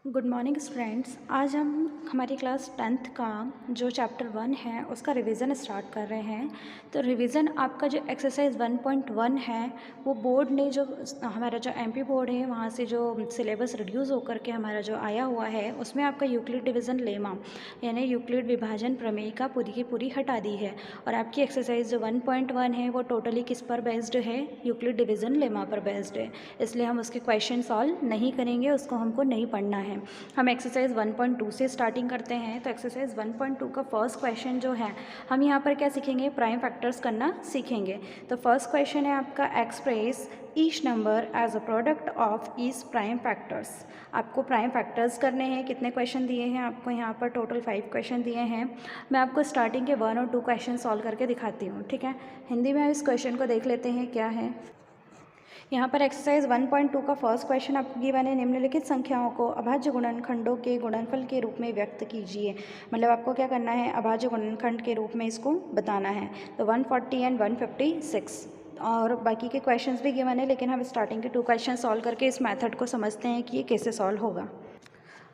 Good morning students. आज हम हमारी क्लास 10th का जो चैप्टर 1 है उसका रिवीजन स्टार्ट कर रहे हैं। तो रिवीजन आपका जो एक्सरसाइज 1.1 है वो बोर्ड ने जो हमारा जो एमपी बोर्ड है वहाँ से जो सिलेबस रिड्यूस होकर के हमारा जो आया हुआ है उसमें आपका यूक्लिड डिवीज़न लेमा यानी यूक्लिड विभाजन प्रमेय का पूरी की पूरी हटा दी है। और आपकी एक्सरसाइज जो 1.1 है वो टोटली किस पर बेस्ड है? यूक्लिड डिवीज़न लेमा पर बेस्ड है, इसलिए हम उसके क्वेश्चन सॉल्व नहीं करेंगे, उसको हमको नहीं पढ़ना है। हम एक्सरसाइज 1.2 से स्टार्टिंग करते हैं। तो एक्सरसाइज 1.2 का फर्स्ट क्वेश्चन जो है हम यहाँ पर क्या सीखेंगे? प्राइम फैक्टर्स करना सीखेंगे। तो फर्स्ट क्वेश्चन है आपका express each number as a product of each prime factors. आपको प्राइम फैक्टर्स करने हैं। कितने क्वेश्चन दिए हैं आपको? यहाँ पर टोटल 5 क्वेश्चन दिए हैं। मैं आपको स्टार्टिंग के 1 और 2 क्वेश्चन सॉल्व करके दिखाती हूँ, ठीक है। हिंदी में इस क्वेश्चन को देख लेते हैं क्या है। यहाँ पर एक्सरसाइज 1.2 का फर्स्ट क्वेश्चन आपको गिवन है, निम्नलिखित संख्याओं को अभाज्य गुणनखंडों के गुणनफल के रूप में व्यक्त कीजिए। मतलब आपको क्या करना है? अभाज्य गुणनखंड के रूप में इसको बताना है। तो 140 एंड 156 और बाकी के क्वेश्चंस भी गिवन है, लेकिन हम स्टार्टिंग के 2 क्वेश्चन सॉल्व करके इस मेथड को समझते हैं कि ये कैसे सॉल्व होगा।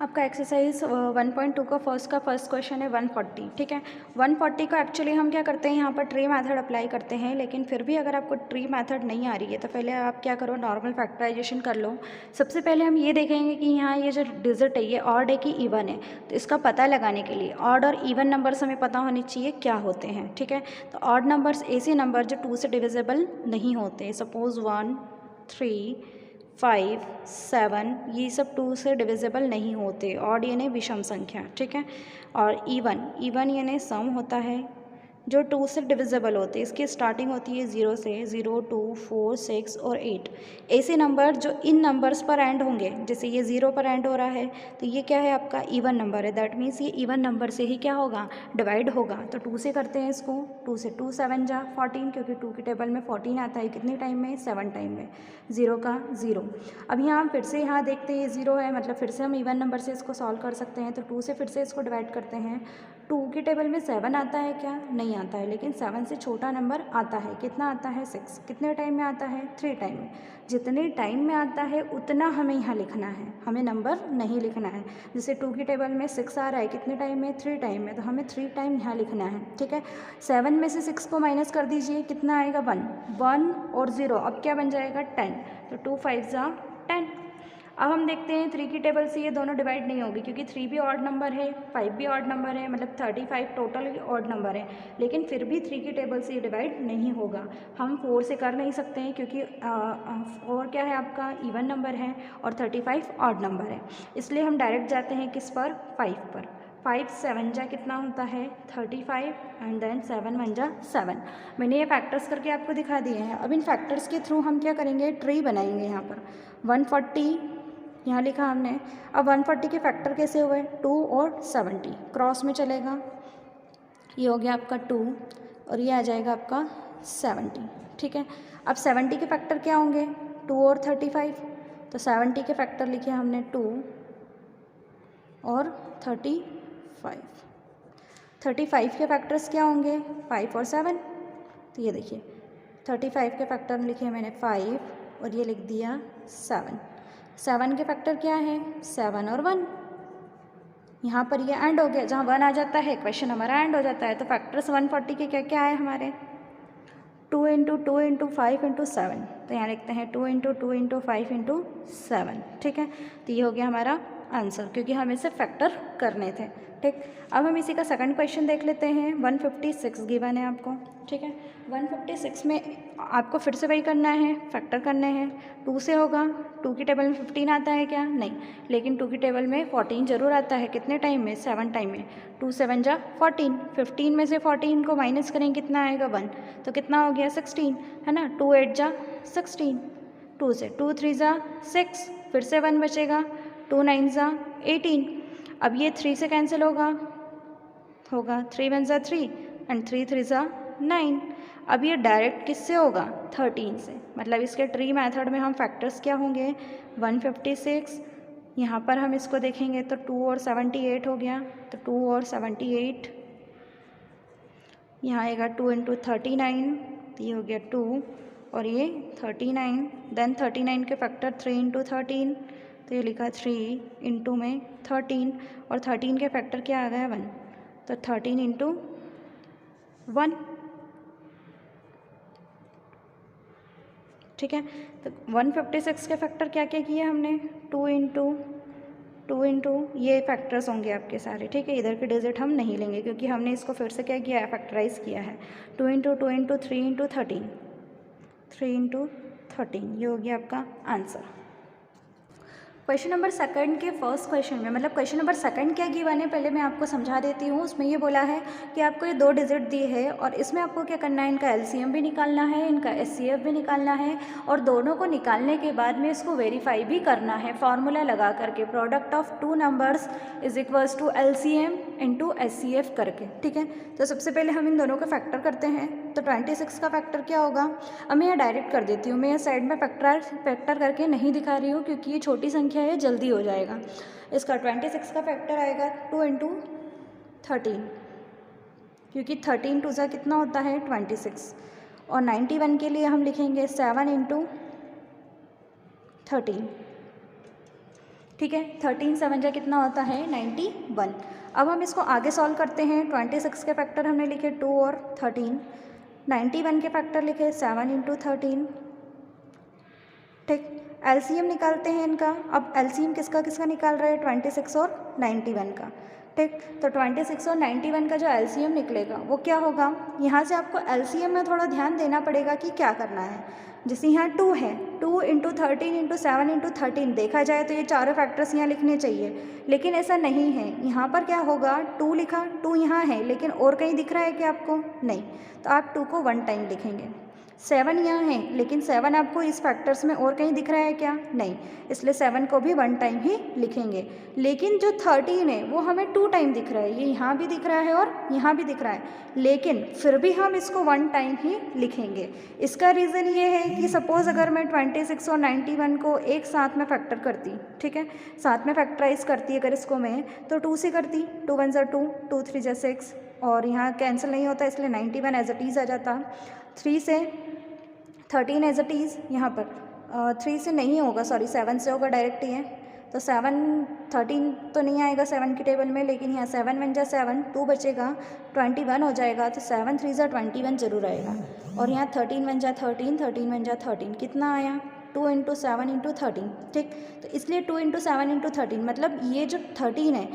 आपका एक्सरसाइज 1.2 का फर्स्ट क्वेश्चन है 140, ठीक है। 140 को एक्चुअली हम क्या करते हैं, यहाँ पर ट्री मेथड अप्लाई करते हैं, लेकिन फिर भी अगर आपको ट्री मेथड नहीं आ रही है तो पहले आप क्या करो, नॉर्मल फैक्टराइजेशन कर लो। सबसे पहले हम ये देखेंगे कि यहाँ ये जो डिजिट है ये ऑड है कि इवन है। तो इसका पता लगाने के लिए ऑड और इवन नंबर्स हमें पता होने चाहिए क्या होते हैं, ठीक है। तो ऑड नंबर्स ऐसे नंबर जो 2 से डिविजिबल नहीं होते। सपोज 1, 3, 5, 7 ये सब 2 से डिविजिबल नहीं होते। ऑड यानी विषम संख्या, ठीक है। और इवन यानी सम होता है जो 2 से डिविजिबल होते हैं। इसकी स्टार्टिंग होती है 0 से। 0, 2, 4, 6 और 8 ऐसे नंबर जो इन नंबर्स पर एंड होंगे। जैसे ये 0 पर एंड हो रहा है तो ये क्या है? आपका इवन नंबर है। दैट मीन्स ये इवन नंबर से ही क्या होगा? डिवाइड होगा। तो 2 से करते हैं इसको। 2 से 2 7 जा 14, क्योंकि 2 की टेबल में 14 आता है। कितने टाइम में? 7 टाइम में। 0 का 0। अब यहाँ हम फिर से यहाँ देखते हैं 0 है, मतलब फिर से हम इवन नंबर से इसको सॉल्व कर सकते हैं। तो 2 से फिर से इसको डिवाइड करते हैं। 2 की टेबल में 7 आता है क्या? नहीं आता है, लेकिन 7 से छोटा नंबर आता है। कितना आता है? 6। कितने टाइम में आता है? 3 टाइम में। जितने टाइम में आता है उतना हमें यहाँ लिखना है, हमें नंबर नहीं लिखना है। जैसे 2 की टेबल में 6 आ रहा है, कितने टाइम में? 3 टाइम में। तो हमें 3 टाइम यहाँ लिखना है, ठीक है। 7 में से 6 को माइनस कर दीजिए, कितना आएगा? 1। 1 और 0 अब क्या बन जाएगा? 10। तो 2 5 जा 10। अब हम देखते हैं 3 की टेबल से ये दोनों डिवाइड नहीं होगी, क्योंकि 3 भी ऑड नंबर है, 5 भी ऑड नंबर है, मतलब 35 टोटल ऑड नंबर है। लेकिन फिर भी 3 की टेबल से ये डिवाइड नहीं होगा। हम 4 से कर नहीं सकते हैं, क्योंकि 4 क्या है? आपका इवन नंबर है और 35 ऑड नंबर है। इसलिए हम डायरेक्ट जाते हैं किस पर? 5 पर। 5 7 जा कितना होता है? 35 एंड देन 7 1 जा 7। मैंने ये फैक्टर्स करके आपको दिखा दिए हैं। अब इन फैक्टर्स के थ्रू हम क्या करेंगे? ट्री बनाएंगे। यहाँ पर 140 यहाँ लिखा हमने। अब 140 के फैक्टर कैसे हुए? 2 और 70 क्रॉस में चलेगा। ये हो गया आपका 2 और ये आ जाएगा आपका 70, ठीक है। अब 70 के फैक्टर क्या होंगे? 2 और 35। तो 70 के फैक्टर लिखे हमने 2 और 35। 35 के फैक्टर्स क्या होंगे? 5 और 7। तो ये देखिए 35 के फैक्टर लिखे मैंने 5 और ये लिख दिया 7। 7 के फैक्टर क्या है? 7 और 1। यहाँ पर ये एंड हो गया, जहाँ 1 आ जाता है क्वेश्चन हमारा एंड हो जाता है। तो फैक्टर्स 140 के क्या क्या आए हमारे? 2 इंटू 2 इंटू 5 इंटू 7। तो यहाँ लिखते हैं 2 इंटू 2 इंटू 5 इंटू 7, ठीक है। तो ये हो गया हमारा आंसर, क्योंकि हमें इसे फैक्टर करने थे, ठीक। अब हम इसी का सेकंड क्वेश्चन देख लेते हैं। 156 गिवन है आपको, ठीक है। 156 में आपको फिर से वही करना है, फैक्टर करने हैं। 2 से होगा। 2 की टेबल में 15 आता है क्या? नहीं, लेकिन 2 की टेबल में 14 जरूर आता है। कितने टाइम में? 7 टाइम में। 2 7 जा 14। 15 में से 14 को माइनस करें, कितना आएगा? 1। तो कितना हो गया? 16, है ना। 2 8 जा 16। 2 से 2 3 जा 6, फिर से 1 बचेगा। 2 9 जा 18। अब ये 3 से कैंसिल होगा 3 1 जा 3 एंड 3 3 जा 9। अब ये डायरेक्ट किससे होगा? 13 से। मतलब इसके ट्री मेथड में हम फैक्टर्स क्या होंगे? 156। यहाँ पर हम इसको देखेंगे तो 2 और 78 हो गया। तो 2 और 78 यहाँ आएगा 2 इंटू 39। तो ये हो गया 2 और ये 39। देन 39 के फैक्टर 3 इंटू 13। तो ये लिखा 3 इंटू में 13 और 13 के फैक्टर क्या आ गया 1, तो 13 इंटू 1, ठीक है। तो 156 के फैक्टर क्या क्या किए हमने, 2 इंटू ये फैक्टर्स होंगे आपके सारे, ठीक है। इधर के डिजिट हम नहीं लेंगे क्योंकि हमने इसको फिर से क्या किया है, फैक्टराइज किया है। 2 इंटू 2 इंटू 3 इंटू 13, 3 इंटू 13, ये हो गया आपका आंसर। क्वेश्चन नंबर सेकंड के फर्स्ट क्वेश्चन में, मतलब क्वेश्चन नंबर सेकंड क्या गिवन है पहले मैं आपको समझा देती हूँ। उसमें ये बोला है कि आपको ये 2 डिजिट दिए है और इसमें आपको क्या करना है, इनका एलसीएम भी निकालना है, इनका एचसीएफ भी निकालना है और दोनों को निकालने के बाद में इसको वेरीफाई भी करना है फॉर्मूला लगा करके, product of 2 numbers is equals to LCM into HCF करके, ठीक है। तो सबसे पहले हम इन दोनों का फैक्टर करते हैं। तो 26 का फैक्टर क्या होगा, अब मैं यहाँ डायरेक्ट कर देती हूँ, मैं यहाँ साइड में फैक्टर करके नहीं दिखा रही हूँ क्योंकि ये छोटी संख्या है, जल्दी हो जाएगा। इसका 26 का फैक्टर आएगा 2 इंटू 13, क्योंकि 13 टू ज़ा कितना होता है 26, और 91 के लिए हम लिखेंगे 7 इंटू 13, ठीक है। 13 7 जा कितना होता है 91। अब हम इसको आगे सॉल्व करते हैं। 26 के फैक्टर हमने लिखे 2 और 13, 91 के फैक्टर लिखे 7 इंटू 13, ठीक। एलसीएम निकालते हैं इनका। अब एलसीएम किसका किसका निकाल रहे हैं, 26 और 91 का, ठीक। तो 26 और 91 का जो एलसीएम निकलेगा वो क्या होगा, यहाँ से आपको एलसीएम में थोड़ा ध्यान देना पड़ेगा कि क्या करना है। जैसे यहाँ 2 है, 2 इंटू 13 इंटू 7 इंटू 13, देखा जाए तो ये चारों फैक्टर्स यहाँ लिखने चाहिए, लेकिन ऐसा नहीं है। यहाँ पर क्या होगा, 2 लिखा, 2 यहाँ है लेकिन और कहीं दिख रहा है कि आपको नहीं, तो आप 2 को 1 टाइम लिखेंगे। 7 यहाँ है लेकिन 7 आपको इस फैक्टर्स में और कहीं दिख रहा है क्या, नहीं, इसलिए 7 को भी 1 टाइम ही लिखेंगे। लेकिन जो 13 है वो हमें 2 टाइम दिख रहा है, ये यहाँ भी दिख रहा है और यहाँ भी दिख रहा है, लेकिन फिर भी हम इसको 1 टाइम ही लिखेंगे। इसका रीज़न ये है कि सपोज़ अगर मैं 26 और 91 को एक साथ में फैक्टर करती, ठीक है, साथ में फैक्टराइज करती अगर इसको मैं, तो 2 से करती, 2 1 ज़ा 2, 2 3 ज़ा 6, और यहाँ कैंसिल नहीं होता इसलिए 91 एज इट इज़ आ जाता। 3 से 13 एज इट इज़, यहाँ पर 3 से नहीं होगा, सॉरी 7 से होगा, डायरेक्ट ही है, तो 7 13 तो नहीं आएगा 7 की टेबल में, लेकिन यहाँ 7 1 जा 7, 2 बचेगा, 21 हो जाएगा, तो 7 3 जा 21 जरूर आएगा। और यहाँ 13 1 जा 13, 13 1 जा 13, कितना आया 2 इंटू 7 इंटू 13, ठीक। तो इसलिए 2 इंटू 7 इंटू 13, मतलब ये जो 13 है,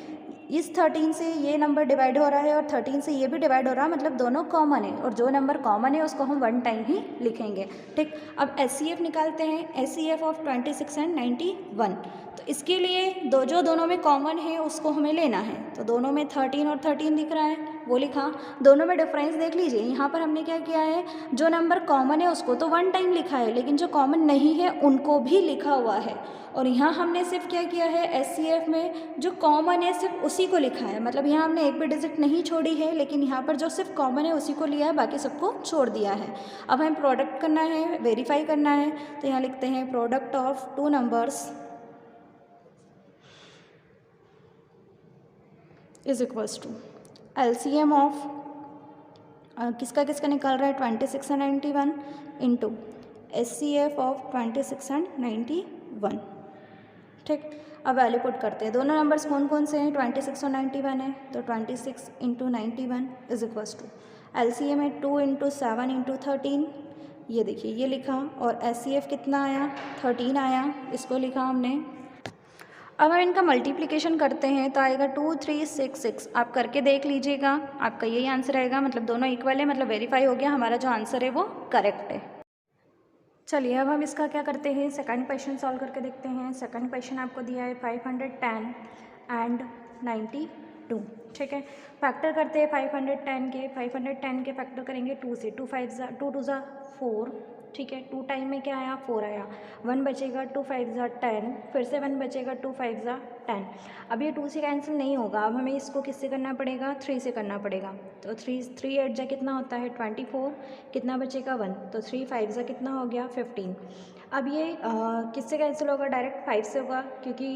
इस 13 से ये नंबर डिवाइड हो रहा है और 13 से ये भी डिवाइड हो रहा है, मतलब दोनों कॉमन है, और जो नंबर कॉमन है उसको हम 1 टाइम ही लिखेंगे, ठीक। अब एचसीएफ निकालते हैं, एचसीएफ ऑफ 26 एंड 91। तो इसके लिए दोनों में कॉमन है उसको हमें लेना है, तो दोनों में 13 और 13 दिख रहा है वो लिखा, दोनों में डिफरेंस देख लीजिए। यहाँ पर हमने क्या किया है, जो नंबर कॉमन है उसको तो 1 टाइम लिखा है, लेकिन जो कॉमन नहीं है उनको भी लिखा हुआ है। और यहाँ हमने सिर्फ क्या किया है, एचसीएफ में जो कॉमन है सिर्फ उसी को लिखा है, मतलब यहाँ हमने एक भी डिजिट नहीं छोड़ी है, लेकिन यहाँ पर जो सिर्फ कॉमन है उसी को लिया है, बाकी सबको छोड़ दिया है। अब हमें प्रोडक्ट करना है, वेरीफाई करना है, तो यहाँ लिखते हैं product of 2 numbers is equals to LCM of किसका किसका निकाल रहा है 26 and 91 into HCF of 26 and 91, ठीक। अब वैल्यू पुट करते हैं, दोनों नंबर्स कौन कौन से हैं, 26 और 91 है, तो 26 into 91 is equals to LCM है 2 इंटू 7 इंटू 13, ये देखिए ये लिखा, और एचसीएफ कितना आया 13 आया, इसको लिखा हमने। अब हम इनका मल्टीप्लिकेशन करते हैं तो आएगा 2 3 6 6, आप करके देख लीजिएगा, आपका यही आंसर आएगा, मतलब दोनों इक्वल है, मतलब वेरीफाई हो गया, हमारा जो आंसर है वो करेक्ट है। चलिए अब हम इसका क्या करते हैं, सेकंड क्वेश्चन सॉल्व करके देखते हैं। सेकंड क्वेश्चन आपको दिया है 510 एंड 92, ठीक है। फैक्टर करते हैं 510 के फैक्टर करेंगे 2 से, 2 5 जा 2 2 जा 4, ठीक है। 2 टाइम में क्या आया 4 आया, 1 बचेगा 2 5 जा 10, फिर से 1 बचेगा 2 5 जा 10। अब ये 2 से कैंसिल नहीं होगा, अब हमें इसको किससे करना पड़ेगा 3 से करना पड़ेगा, तो 3 8 जा कितना होता है 24, कितना बचेगा 1, तो 3 5 जा कितना हो गया 15। अब ये किससे कैंसिल होगा, डायरेक्ट 5 से होगा, क्योंकि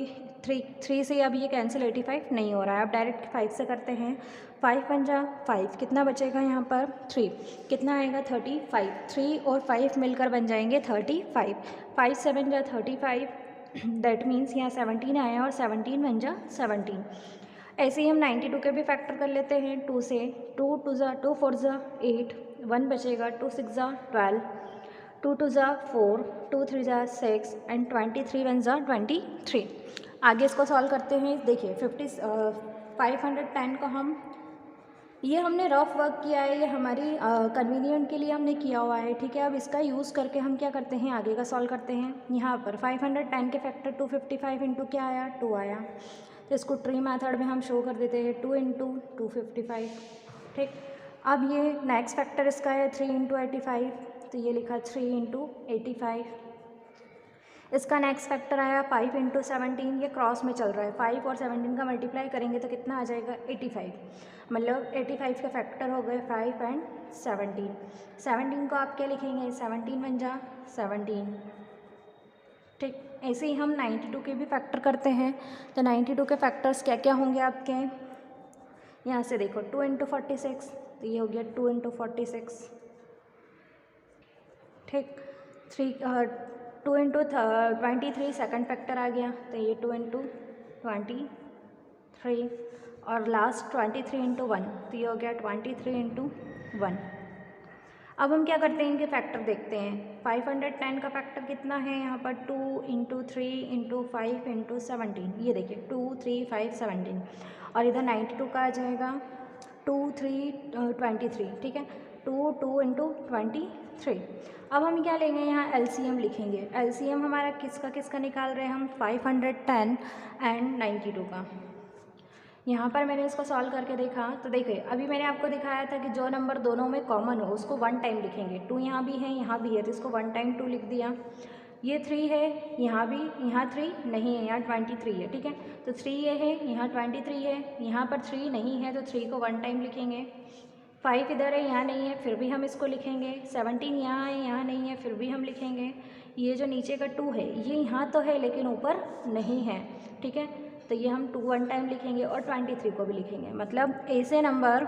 3 से अब ये कैंसिल 85 नहीं हो रहा है। अब डायरेक्ट 5 से करते हैं, 5 1 जा 5, कितना बचेगा यहाँ पर 3, कितना आएगा 35, 3 और 5 मिलकर बन जाएंगे 35, 5 7 जा 35, दैट मीन्स यहाँ 17 आया और 17 बन जा 17। ऐसे ही हम 92 के भी फैक्टर कर लेते हैं 2 से। 2 2 ज़ा 2 4 ज़ा 8, 1 बचेगा, 2 6 ज़ा 12, 2 2 ज़ा 4, 2 3 ज़ा 6 एंड 23 1 ज़ा 23। आगे इसको सॉल्व करते हैं। देखिए 510 को हम, ये हमने रफ वर्क किया है, ये हमारी कन्वीनियंट के लिए हमने किया हुआ है, ठीक है। अब इसका यूज़ करके हम क्या करते हैं, आगे का सॉल्व करते हैं। यहाँ पर 510 के फैक्टर 255 इंटू क्या आया, 2 आया, तो इसको ट्री मेथड में हम शो कर देते हैं 2 इंटू 255, ठीक। अब ये नेक्स्ट फैक्टर इसका है 3 इंटू 85, तो ये लिखा 3 इंटू 85। इसका नेक्स्ट फैक्टर आया 5 इंटू 17, ये क्रॉस में चल रहा है, 5 और 17 का मल्टीप्लाई करेंगे तो कितना आ जाएगा 85, मतलब 85 के फैक्टर हो गए 5 एंड 17। 17 को आप क्या लिखेंगे, 17 बन जा 17, ठीक। ऐसे ही हम 92 के भी फैक्टर करते हैं, तो 92 के फैक्टर्स क्या क्या होंगे आपके, यहाँ से देखो 2 इंटू 46, तो ये हो गया 2 इंटू 46, ठीक। 2 इंटू 23 सेकेंड फैक्टर आ गया, तो ये 2 इंटू 23, और लास्ट 23 इंटू 1, तो ये हो गया 23 इंटू 1। अब हम क्या करते हैं, इनके फैक्टर देखते हैं। 510 का फैक्टर कितना है यहाँ पर, 2 इंटू 3 इंटू 5 इंटू 17, ये देखिए 2 3 5 17, और इधर 92 का आ जाएगा 2 3 23, ठीक है, 2 2 इंटू 23। अब हम क्या लेंगे, यहाँ एलसीएम लिखेंगे। एलसीएम हमारा किसका निकाल रहे हैं हम, 510 एंड 92 का। यहाँ पर मैंने इसको सॉल्व करके देखा, तो देखिए अभी मैंने आपको दिखाया था कि जो नंबर दोनों में कॉमन हो उसको 1 टाइम लिखेंगे। 2 यहाँ भी है यहाँ भी है, तो इसको 1 टाइम 2 लिख दिया। ये 3 है यहाँ भी, यहाँ 3 नहीं है, यहाँ 23 है, ठीक है, तो 3 ये है, यहाँ 23 है, यहाँ पर 3 नहीं है तो 3 को 1 टाइम लिखेंगे। 5 इधर है यहाँ नहीं है, फिर भी हम इसको लिखेंगे। 17 यहाँ है यहाँ नहीं है, फिर भी हम लिखेंगे। ये जो नीचे का 2 है ये यहाँ तो है लेकिन ऊपर नहीं है, ठीक है, तो ये हम 2 1 टाइम लिखेंगे, और 23 को भी लिखेंगे। मतलब ऐसे नंबर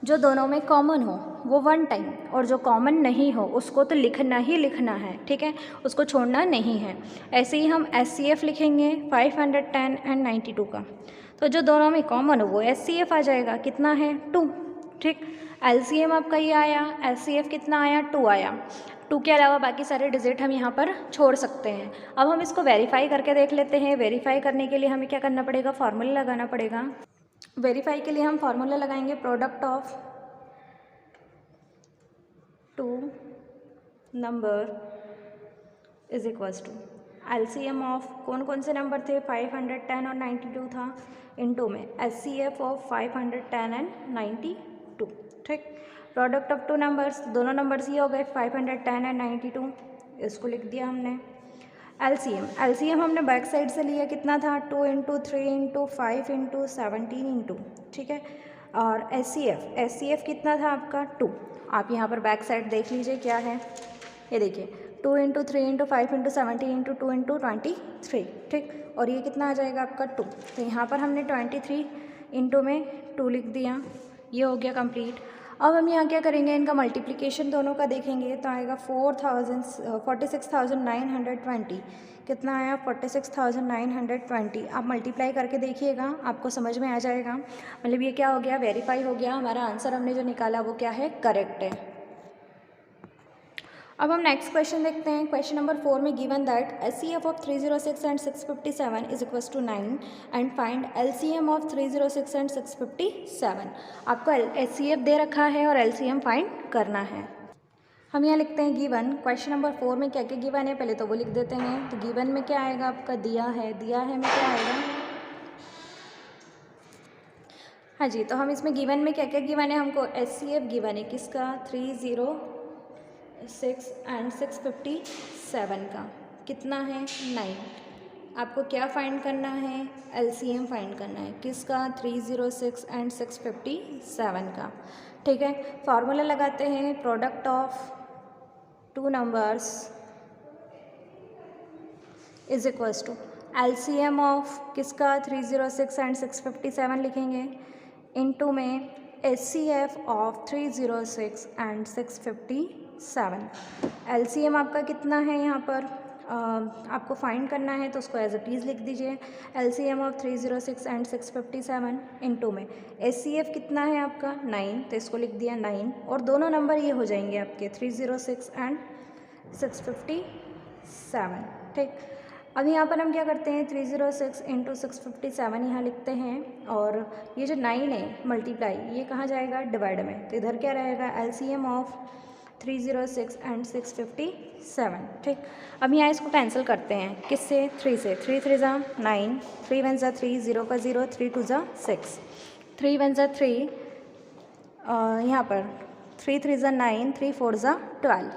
जो दोनों में कॉमन हो वो 1 टाइम, और जो कॉमन नहीं हो उसको तो लिखना ही लिखना है, ठीक है, उसको छोड़ना नहीं है। ऐसे ही हम एचसीएफ लिखेंगे 510 एंड 92 का, तो जो दोनों में कॉमन हो वो एचसीएफ आ जाएगा, कितना है 2, ठीक। एलसीएम आपका ये आया, एचसीएफ कितना आया 2 आया। 2 के अलावा बाकी सारे डिजिट हम यहाँ पर छोड़ सकते हैं। अब हम इसको वेरीफाई करके देख लेते हैं। वेरीफाई करने के लिए हमें क्या करना पड़ेगा, फार्मूला लगाना पड़ेगा। वेरीफाई के लिए हम फार्मूला लगाएंगे, product of 2 number is equals to LCM of कौन से नंबर थे, 510 और 92 था, इनटू में एचसीएफ ऑफ 510 एंड 92, ठीक। प्रोडक्ट ऑफ 2 नंबर्स, दोनों नंबर्स ये हो गए 510 एंड 92, इसको लिख दिया हमने। एलसीएम हमने बैक साइड से लिया, कितना था 2 इंटू 3 इंटू 5 इंटू 17 इंटू, ठीक है, और एचसीएफ कितना था आपका 2। आप यहाँ पर बैक साइड देख लीजिए क्या है, ये देखिए 2 into 3 into 5 into 17 into 2 into 23, ठीक, और ये कितना आ जाएगा आपका 2, तो यहाँ पर हमने 23 इंटू में 2 लिख दिया, ये हो गया कंप्लीट। अब हम यहाँ क्या करेंगे, इनका मल्टीप्लिकेशन दोनों का देखेंगे, तो आएगा 46,920, कितना आया 46,920। आप मल्टीप्लाई करके देखिएगा, आपको समझ में आ जाएगा। मतलब ये क्या हो गया, वेरीफाई हो गया, हमारा आंसर हमने जो निकाला वो क्या है, करेक्ट है। अब हम नेक्स्ट क्वेश्चन देखते हैं। क्वेश्चन नंबर 4 में given that HCF of 306 and 657 is equals to 9 and find LCM of 306 and 657। आपको एचसीएफ दे रखा है और एलसीएम फाइंड करना है। हम यहाँ लिखते हैं गिवन। क्वेश्चन नंबर 4 में क्या क्या गिवन है पहले तो वो लिख देते हैं। तो गिवन में क्या आएगा आपका, दिया है में क्या आएगा, हाँ जी, तो हम इसमें गिवन में क्या क्या गिवन है, हमको एचसीएफ गिवन है किसका, 306 एंड 657 का, कितना है 9। आपको क्या फाइंड करना है, एलसीएम फाइंड करना है किसका, 306 एंड 657 का, ठीक है। फार्मूला लगाते हैं, product of 2 numbers is equals to LCM of किसका, 306 एंड 657 लिखेंगे, इनटू में एचसीएफ ऑफ 306 एंड 657। एलसीएम आपका कितना है यहाँ पर आपको फाइंड करना है तो उसको एज इट इज़ लिख दीजिए। LCM ऑफ 306 एंड 657 इनटू में HCF कितना है आपका 9, तो इसको लिख दिया 9, और दोनों नंबर ये हो जाएंगे आपके 306 एंड 657। ठीक, अब यहाँ पर हम क्या करते हैं 306 इंटू 657 यहाँ लिखते हैं, और ये जो 9 है मल्टीप्लाई ये कहाँ जाएगा डिवाइड में, तो इधर क्या रहेगा LCM ऑफ 306 एंड 657। ठीक, अब यहाँ इसको कैंसिल करते हैं किससे 3 से, 3 3 ज़ा 9, 3 1 ज़ा 3, 0 का 0, 3 2 ज़ा 6, 3 1 ज़ा 3, यहाँ पर 3 3 ज़ा 9, 3 4 ज़ा 12,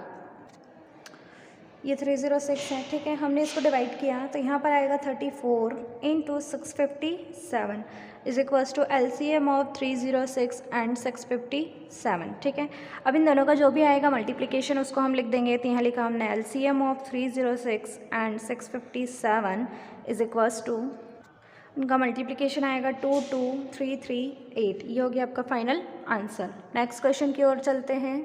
ये 306 है। ठीक है, हमने इसको डिवाइड किया तो यहाँ पर आएगा 34 into 657 is equals to LCM of 306 and 657। ठीक है, अब इन दोनों का जो भी आएगा मल्टीप्लिकेशन उसको हम लिख देंगे, तो यहाँ लिखा हमने LCM of 306 and 657 is equals to, उनका मल्टीप्लिकेशन आएगा 2 2 3 3 8, ये हो गया आपका फाइनल आंसर। नेक्स्ट क्वेश्चन की ओर चलते हैं।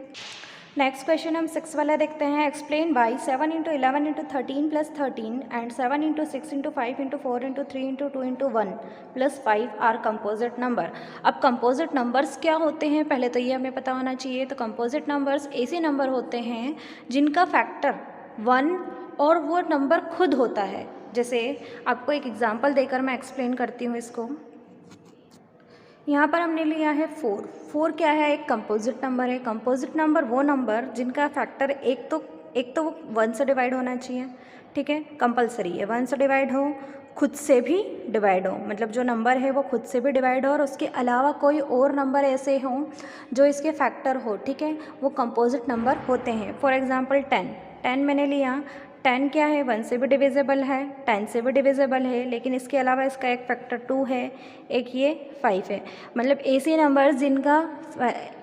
नेक्स्ट क्वेश्चन हम 6 वाला देखते हैं। Explain by 7 into 11 into 13 plus 13 and 7 into 6 into 5 into 4 into 3 into 2 into 1 plus 5 are composite number. अब कंपोजिट नंबर्स क्या होते हैं पहले तो ये हमें पता होना चाहिए। तो कंपोजिट नंबर्स ऐसे नंबर होते हैं जिनका फैक्टर 1 और वो नंबर खुद होता है। जैसे आपको एक एग्जांपल देकर मैं एक्सप्लेन करती हूँ इसको। यहाँ पर हमने लिया है 4। 4 क्या है, एक कंपोजिट नंबर है। कंपोजिट नंबर वो नंबर जिनका फैक्टर एक तो वो 1 से डिवाइड होना चाहिए। ठीक है, कंपलसरी है 1 से डिवाइड हो, खुद से भी डिवाइड हो, मतलब जो नंबर है वो खुद से भी डिवाइड हो और उसके अलावा कोई और नंबर ऐसे हों जो इसके फैक्टर हो। ठीक है, वो कंपोजिट नंबर होते हैं। फॉर एग्जांपल 10 मैंने लिया, 10 क्या है 1 से भी डिविजिबल है, 10 से भी डिविजिबल है, लेकिन इसके अलावा इसका एक फैक्टर 2 है, एक ये 5 है। मतलब ऐसे नंबर्स जिनका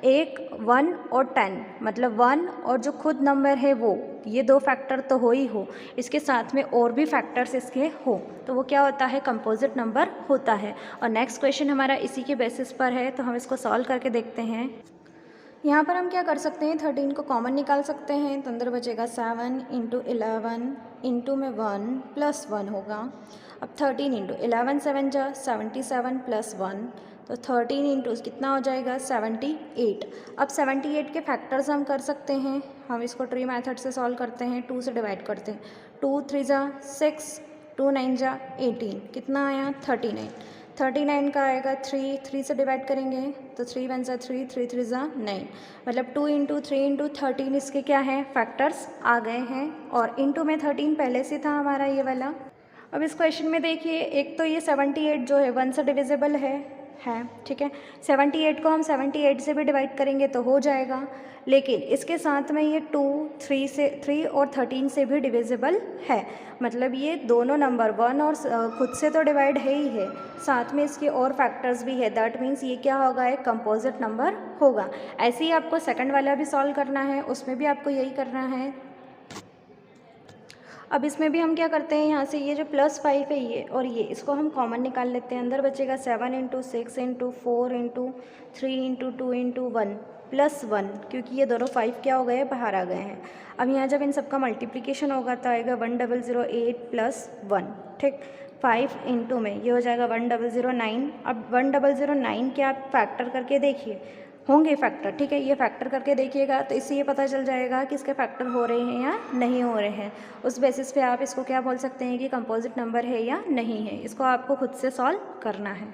एक 1 और 10, मतलब 1 और जो खुद नंबर है वो, ये दो फैक्टर तो हो ही हो, इसके साथ में और भी फैक्टर्स इसके हो, तो वो क्या होता है कंपोजिट नंबर होता है। और नेक्स्ट क्वेश्चन हमारा इसी के बेसिस पर है, तो हम इसको सॉल्व करके देखते हैं। यहाँ पर हम क्या कर सकते हैं 13 को कॉमन निकाल सकते हैं, तो अंदर बचेगा 7 इंटू 11 इंटू में 1 प्लस 1 होगा। अब 13 इंटू 11 7 जा 77 प्लस 1, तो 13 इंटू कितना हो जाएगा 78। अब 78 के फैक्टर्स हम कर सकते हैं, हम इसको ट्री मेथड से सॉल्व करते हैं, 2 से डिवाइड करते हैं। 2 3 जा 6, 2 9 जा 18, कितना आया 39। 39 का आएगा 3 से डिवाइड करेंगे तो 3 1 ज़ा 3, 3 3 ज़ा 9, मतलब 2 इंटू 3 इंटू 13 इसके क्या है फैक्टर्स आ गए हैं, और इंटू में 13 पहले से था हमारा ये वाला। अब इस क्वेश्चन में देखिए, एक तो ये 78 जो है 1 से डिविजिबल है। ठीक है, 78 को हम 78 से भी डिवाइड करेंगे तो हो जाएगा, लेकिन इसके साथ में ये 2 3 और 13 से भी डिविजिबल है। मतलब ये दोनों नंबर 1 और खुद से तो डिवाइड है ही है, साथ में इसके और फैक्टर्स भी है। दैट मीन्स ये क्या होगा, एक कंपोजिट नंबर होगा। ऐसे ही आपको सेकंड वाला भी सॉल्व करना है, उसमें भी आपको यही करना है। अब इसमें भी हम क्या करते हैं, यहाँ से ये जो +5 है ये और ये, इसको हम कॉमन निकाल लेते हैं। अंदर बचेगा 7 into 6 into 4 into 3 into 2 into 1 plus 1, क्योंकि ये दोनों 5 क्या हो गए बाहर आ गए हैं। अब यहाँ जब इन सबका मल्टीप्लिकेशन होगा तो आएगा 1008 प्लस 1। ठीक, 5 इंटू में ये हो जाएगा 1009। अब 1009 के आप फैक्टर करके देखिए, होंगे फैक्टर। ठीक है, ये फैक्टर करके देखिएगा तो इससे ये पता चल जाएगा कि इसके फैक्टर हो रहे हैं या नहीं हो रहे हैं। उस बेसिस पे आप इसको क्या बोल सकते हैं कि कंपोजिट नंबर है या नहीं है। इसको आपको खुद से सॉल्व करना है।